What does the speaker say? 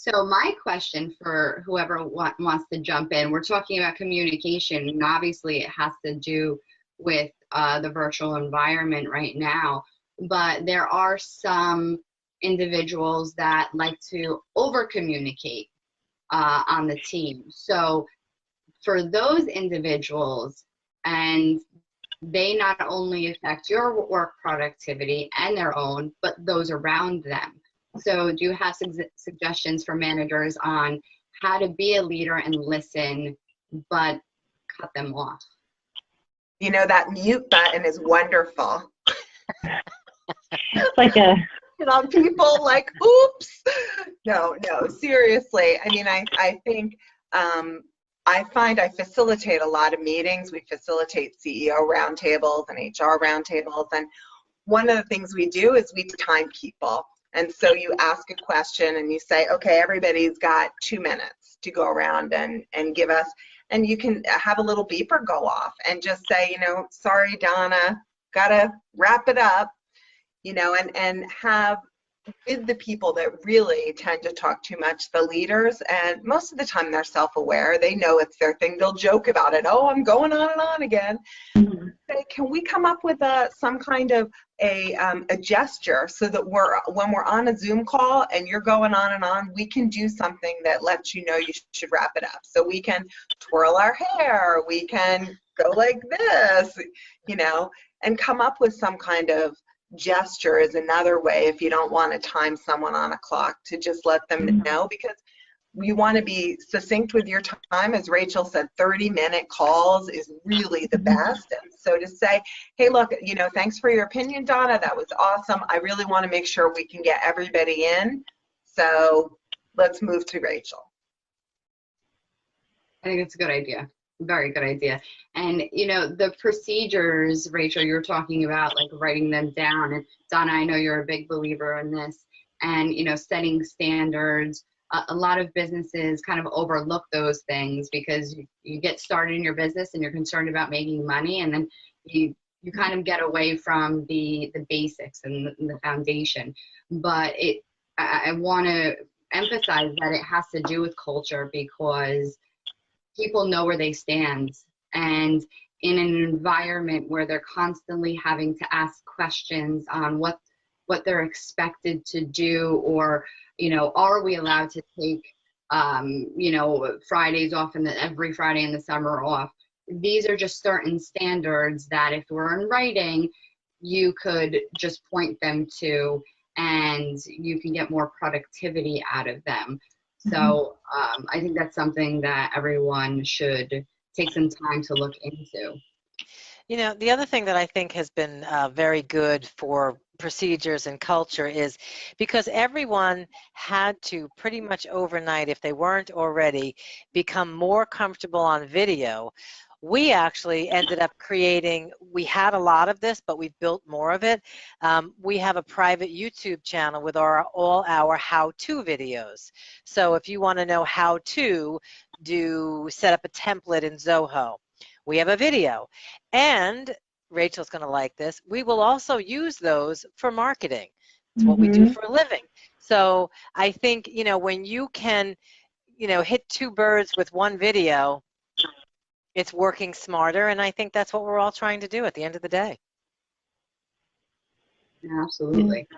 So my question for whoever wants to jump in, we're talking about communication, and obviously it has to do with the virtual environment right now, but there are some individuals that like to over communicate on the team. So for those individuals, and they not only affect your work productivity and their own, but those around them. So do you have some suggestions for managers on how to be a leader and listen, but cut them off? You know, that mute button is wonderful. It's like a, You know, people like, oops. No, seriously. I mean, I think I find I facilitate a lot of meetings. We facilitate CEO roundtables and HR roundtables. And one of the things we do is we time people. And so you ask a question and you say, okay, everybody's got 2 minutes to go around and give us, and you can have a little beeper go off and just say, you know, sorry, Donna, gotta wrap it up, you know, and have with the people that really tend to talk too much, the leaders, and most of the time they're self-aware, they know it's their thing, they'll joke about it, oh, I'm going on and on again. Say, can we come up with some kind of a gesture so that when we're on a Zoom call and you're going on and on, we can do something that lets you know you should wrap it up. So we can twirl our hair, we can go like this, you know, and come up with some kind of gesture is another way, if you don't want to time someone on a clock, to just let them know, because you want to be succinct with your time. As Rachel said, 30-minute calls is really the best. And so to say, hey, look, you know, thanks for your opinion, Donna, that was awesome. I really want to make sure we can get everybody in, so let's move to Rachel. I think it's a good idea. Very good idea. And, you know, the procedures, Rachel, you're talking about, like writing them down. And Donna, I know you're a big believer in this. And, you know, setting standards. A lot of businesses kind of overlook those things because you get started in your business and you're concerned about making money. And then you kind of get away from the basics and the foundation. But I want to emphasize that it has to do with culture, because people know where they stand, and in an environment where they're constantly having to ask questions on what they're expected to do, or, you know, are we allowed to take, you know, Fridays off and every Friday in the summer off? These are just certain standards that if we're in writing, you could just point them to, and you can get more productivity out of them. So I think that's something that everyone should take some time to look into. You know, the other thing that I think has been very good for procedures and culture is because everyone had to pretty much overnight, if they weren't already, become more comfortable on video. We actually ended up creating, we had a lot of this, but we've built more of it. We have a private YouTube channel with all our how-to videos. So if you want to know how to set up a template in Zoho, we have a video. And Rachel's going to like this, we will also use those for marketing. It's what we do for a living. So I think, you know, when you can, you know, hit 2 birds with 1 video, it's working smarter, and I think that's what we're all trying to do at the end of the day. Absolutely.